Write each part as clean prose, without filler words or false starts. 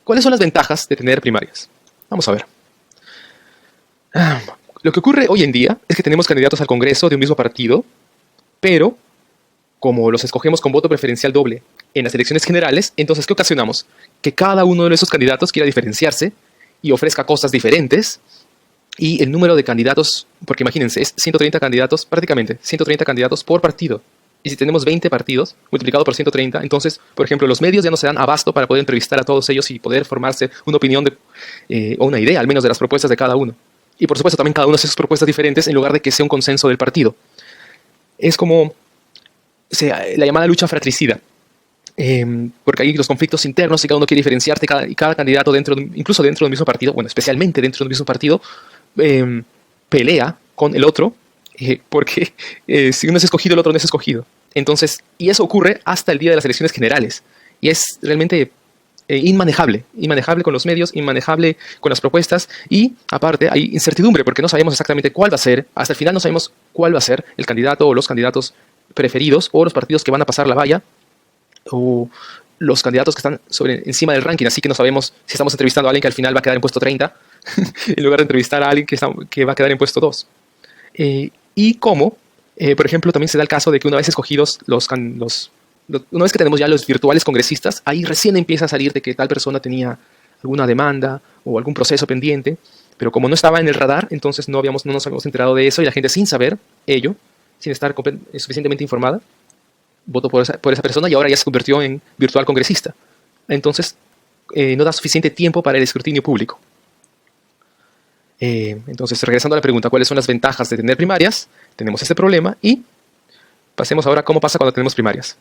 ¿Cuáles son las ventajas de tener primarias? Vamos a ver. Lo que ocurre hoy en día es que tenemos candidatos al Congreso de un mismo partido, pero como los escogemos con voto preferencial doble en las elecciones generales, entonces, ¿qué ocasionamos? Que cada uno de esos candidatos quiera diferenciarse y ofrezca cosas diferentes, y el número de candidatos, porque imagínense, es 130 candidatos, prácticamente 130 candidatos por partido. Y si tenemos 20 partidos multiplicado por 130, entonces, por ejemplo, los medios ya no se dan abasto para poder entrevistar a todos ellos y poder formarse una opinión o una idea, al menos, de las propuestas de cada uno. Y por supuesto, también cada uno hace sus propuestas diferentes en lugar de que sea un consenso del partido. Es como la llamada lucha fratricida. Porque hay los conflictos internos y cada uno quiere diferenciarse, y cada candidato incluso dentro del mismo partido, bueno, especialmente dentro del mismo partido, pelea con el otro, porque si uno es escogido, el otro no es escogido. Entonces, y eso ocurre hasta el día de las elecciones generales. Y es realmente inmanejable con los medios, inmanejable con las propuestas, y aparte hay incertidumbre porque no sabemos exactamente cuál va a ser, hasta el final no sabemos cuál va a ser el candidato o los candidatos preferidos o los partidos que van a pasar la valla o los candidatos que están encima del ranking, así que no sabemos si estamos entrevistando a alguien que al final va a quedar en puesto 30 en lugar de entrevistar a alguien que va a quedar en puesto 2. Y cómo, por ejemplo, también se da el caso de que una vez escogidos una vez que tenemos ya los virtuales congresistas, ahí recién empieza a salir de que tal persona tenía alguna demanda o algún proceso pendiente, pero como no estaba en el radar, entonces no nos habíamos enterado de eso, y la gente, sin saber ello, sin estar suficientemente informada, votó por esa persona y ahora ya se convirtió en virtual congresista. Entonces, no da suficiente tiempo para el escrutinio público. Entonces, regresando a la pregunta, ¿cuáles son las ventajas de tener primarias? Tenemos este problema, y pasemos ahora a cómo pasa cuando tenemos primarias.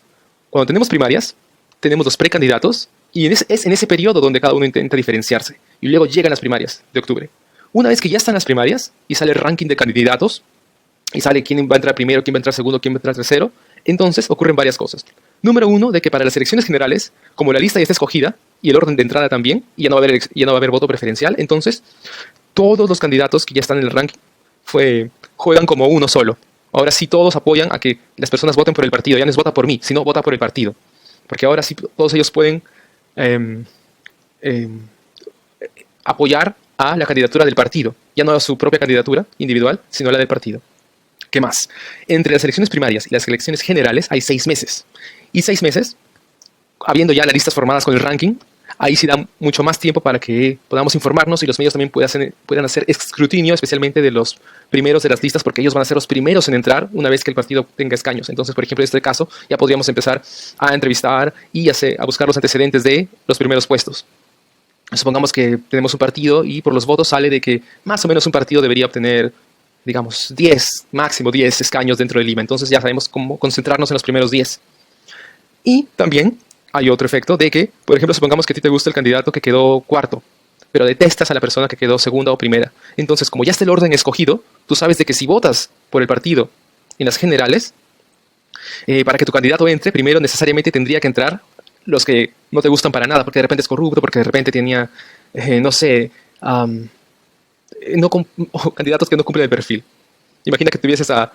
Cuando tenemos primarias, tenemos los precandidatos, y es en ese periodo donde cada uno intenta diferenciarse, y luego llegan las primarias de octubre. Una vez que ya están las primarias, y sale el ranking de candidatos, y sale quién va a entrar primero, quién va a entrar segundo, quién va a entrar tercero, entonces ocurren varias cosas. Número uno, de que para las elecciones generales, como la lista ya está escogida, y el orden de entrada también, y ya no va a haber voto preferencial, entonces todos los candidatos que ya están en el ranking juegan como uno solo. Ahora sí todos apoyan a que las personas voten por el partido, ya no es vota por mí, sino vota por el partido. Porque ahora sí todos ellos pueden apoyar a la candidatura del partido, ya no a su propia candidatura individual, sino a la del partido. ¿Qué más? Entre las elecciones primarias y las elecciones generales hay 6 meses. Y 6 meses, habiendo ya las listas formadas con el ranking, ahí sí da mucho más tiempo para que podamos informarnos, y los medios también puedan hacer escrutinio, especialmente de los primeros de las listas, porque ellos van a ser los primeros en entrar una vez que el partido tenga escaños. Entonces, por ejemplo, en este caso, ya podríamos empezar a entrevistar y a buscar los antecedentes de los primeros puestos. Supongamos que tenemos un partido y por los votos sale de que más o menos un partido debería obtener, digamos, 10, máximo 10 escaños dentro de Lima. Entonces ya sabemos cómo concentrarnos en los primeros 10. Y también hay otro efecto de que, por ejemplo, supongamos que a ti te gusta el candidato que quedó cuarto, pero detestas a la persona que quedó segunda o primera. Entonces, como ya está el orden escogido, tú sabes de que si votas por el partido en las generales, para que tu candidato entre, primero necesariamente tendría que entrar los que no te gustan para nada, porque de repente es corrupto, porque de repente tenía, no sé, candidatos que no cumplen el perfil. Imagina que tuvieses que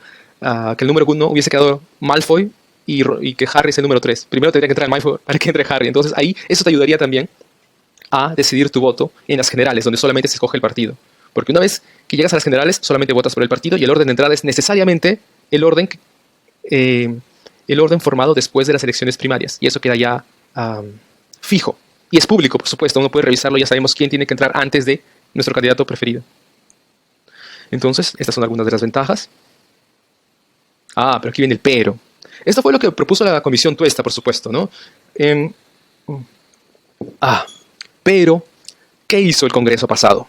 el número 1 hubiese quedado Malfoy y que Harry es el número 3. Primero tendría que entrar Malfoy para que entre Harry. Entonces ahí eso te ayudaría también a decidir tu voto en las generales, donde solamente se escoge el partido. Porque una vez que llegas a las generales, solamente votas por el partido, y el orden de entrada es necesariamente el orden formado después de las elecciones primarias. Y eso queda ya fijo. Y es público, por supuesto. Uno puede revisarlo, ya sabemos quién tiene que entrar antes de nuestro candidato preferido. Entonces, estas son algunas de las ventajas. Pero aquí viene el pero. Esto fue lo que propuso la Comisión Tuesta, por supuesto, ¿no? Pero, ¿qué hizo el Congreso pasado?